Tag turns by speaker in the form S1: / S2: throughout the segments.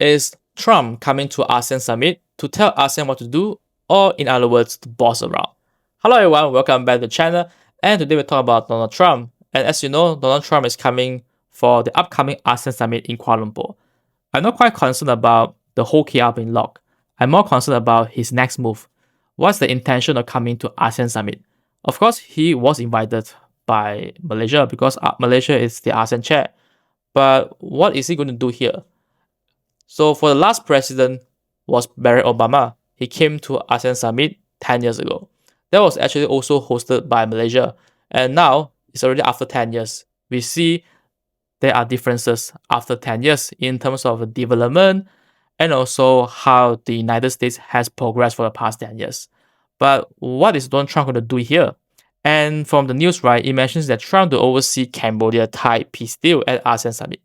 S1: Is Trump coming to ASEAN Summit to tell ASEAN what to do, or in other words, to boss around? Hello everyone, welcome back to the channel, and today we talk about Donald Trump. And as you know, Donald Trump is coming for the upcoming ASEAN Summit in Kuala Lumpur. I'm not quite concerned about the whole KL being locked. I'm more concerned about his next move. What's the intention of coming to ASEAN Summit? Of course, he was invited by Malaysia because Malaysia is the ASEAN Chair. But what is he going to do here? So for the last president was Barack Obama. He came to ASEAN Summit 10 years ago. That was actually also hosted by Malaysia. And now it's already after 10 years. We see there are differences after 10 years in terms of development and also how the United States has progressed for the past 10 years. But what is Donald Trump going to do here? And from the news, right, it mentions that Trump to oversee Cambodia-Thai peace deal at ASEAN Summit.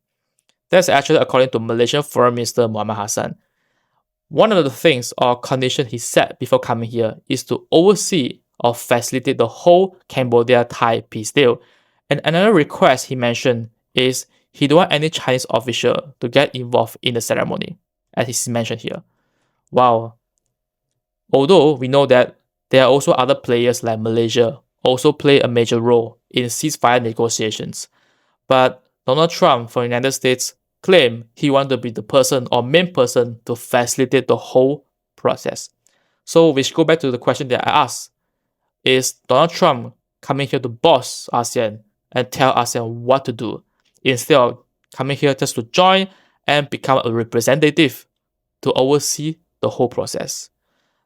S1: That's actually according to Malaysian Foreign Minister Muhammad Hassan. One of the things or conditions he set before coming here is to oversee or facilitate the whole Cambodia-Thai peace deal. And another request he mentioned is he don't want any Chinese official to get involved in the ceremony, as is mentioned here. Wow. Although we know that there are also other players like Malaysia also play a major role in ceasefire negotiations. But Donald Trump from the United States claimed he wanted to be the person or main person to facilitate the whole process. So we should go back to the question that I asked. Is Donald Trump coming here to boss ASEAN and tell ASEAN what to do instead of coming here just to join and become a representative to oversee the whole process?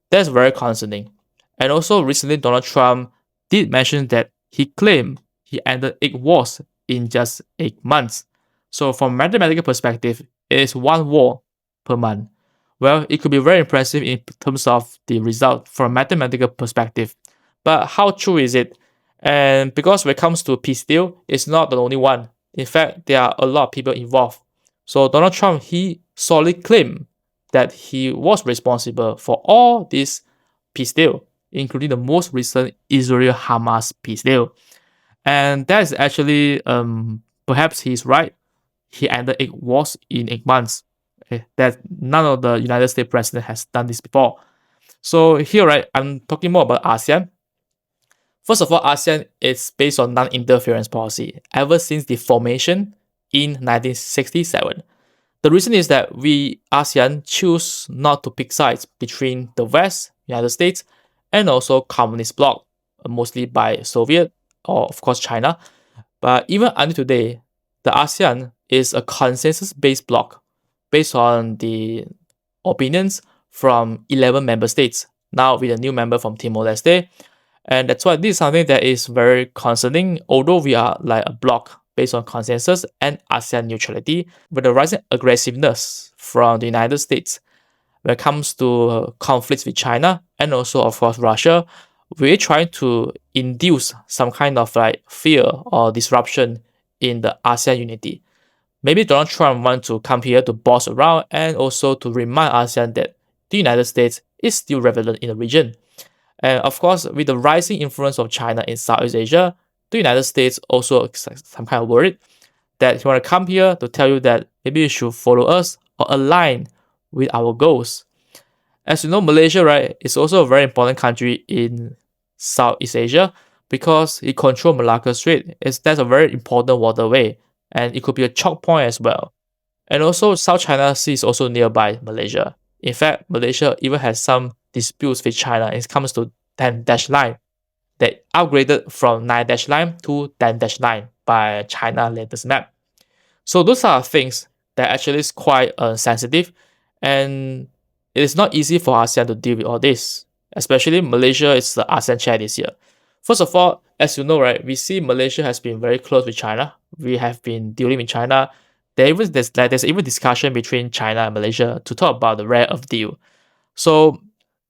S1: That's very concerning. And also recently Donald Trump did mention that he claimed he ended 8 wars in just 8 months. So from a mathematical perspective, it is 1 war per month. Well, it could be very impressive in terms of the result from a mathematical perspective. But how true is it? And because when it comes to peace deal, it's not the only one. In fact, there are a lot of people involved. So Donald Trump, he solely claimed that he was responsible for all this peace deal, including the most recent Israel-Hamas peace deal. And that is actually, perhaps he's right. He ended 8 wars in 8 months. Okay? That none of the United States president has done this before. So here, right, I'm talking more about ASEAN. First of all, ASEAN is based on non-interference policy ever since the formation in 1967. The reason is that we, ASEAN, choose not to pick sides between the West, United States, and also communist bloc, mostly by Soviet or of course China. But even until today, the ASEAN is a consensus-based bloc based on the opinions from 11 member states, now with a new member from Timor-Leste. And that's why this is something that is very concerning, although we are like a bloc based on consensus and ASEAN neutrality, with the rising aggressiveness from the United States when it comes to conflicts with China and also of course Russia. We're trying to induce some kind of like fear or disruption in the ASEAN unity. Maybe Donald Trump wants to come here to boss around and also to remind ASEAN that the United States is still relevant in the region. And of course, with the rising influence of China in Southeast Asia, the United States also some kind of worried that he want to come here to tell you that maybe you should follow us or align with our goals. As you know, Malaysia, right, is also a very important country in Southeast Asia because it controls Malacca Strait. That's a very important waterway, and it could be a choke point as well. And also, South China Sea is also nearby Malaysia. In fact, Malaysia even has some disputes with China when it comes to 10-line that upgraded from 9-line to 10-line by China latest map. So those are things that actually is quite sensitive, and it is not easy for ASEAN to deal with all this, especially Malaysia is the ASEAN Chair this year. First of all, as you know, right, we see Malaysia has been very close with China. We have been dealing with China. There's even discussion between China and Malaysia to talk about the rare earth deal. So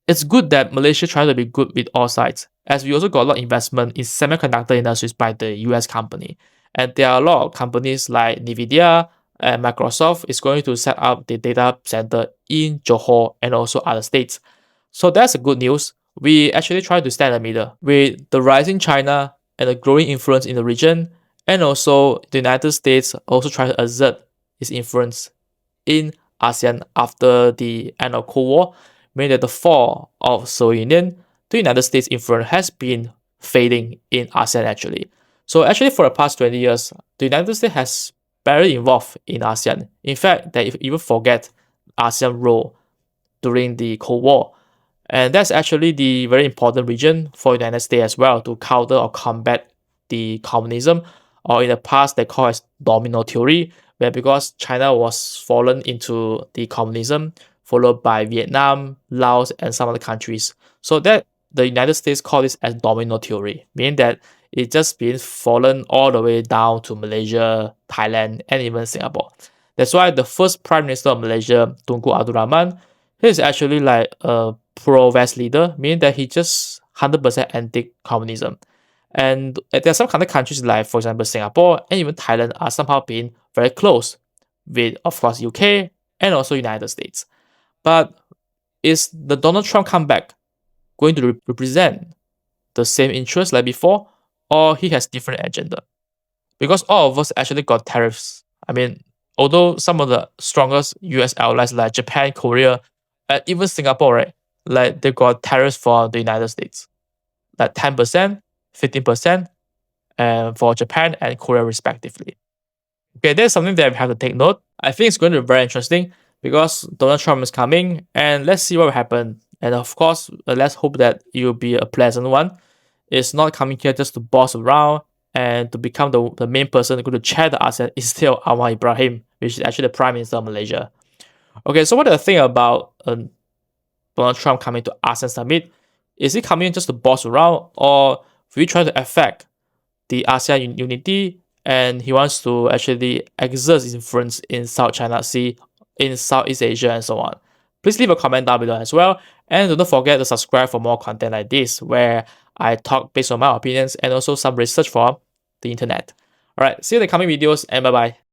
S1: it's good that Malaysia trying to be good with all sides, as we also got a lot of investment in semiconductor industries by the US company. And there are a lot of companies like NVIDIA and Microsoft is going to set up the data center in Johor and also other states. So that's a good news. We actually try to stand in the middle with the rising China and the growing influence in the region, and also the United States also try to exert its influence in ASEAN after the end of Cold War, meaning that the fall of Soviet Union, the United States influence has been fading in ASEAN actually. So actually for the past 20 years, the United States has barely involved in ASEAN. In fact, they even forget ASEAN role during the Cold War. And that's actually the very important region for the United States as well to counter or combat the communism, or in the past they call it domino theory, where because China was fallen into the communism, followed by Vietnam, Laos, and some other countries. So that the United States call this as domino theory, meaning that it just been fallen all the way down to Malaysia, Thailand, and even Singapore. That's why the first Prime Minister of Malaysia, Tunku Abdul Rahman, he is actually like a pro-West leader, meaning that he just 100% anti-communism. And there are some other countries like, for example, Singapore and even Thailand are somehow being very close with, of course, UK and also United States. But is the Donald Trump comeback going to represent the same interest like before, or he has different agenda? Because all of us actually got tariffs. I mean, although some of the strongest US allies like Japan, Korea, and even Singapore, right, like they got tariffs for the United States, like 10%, 15%, and for Japan and Korea respectively. Okay, there's something that we have to take note. I think it's going to be very interesting because Donald Trump is coming, and let's see what will happen. And of course, let's hope that it will be a pleasant one. It's not coming here just to boss around and to become the main person going to chair the ASEAN instead of Anwar Ibrahim, which is actually the Prime Minister of Malaysia. Okay, so what do you think about Donald Trump coming to ASEAN Summit? Is he coming just to boss around, or will he try to affect the ASEAN unity, and he wants to actually exert his influence in South China Sea, in Southeast Asia, and so on? Please leave a comment down below as well, and do not forget to subscribe for more content like this, where I talk based on my opinions and also some research from the internet. Alright, see you in the coming videos, and bye bye.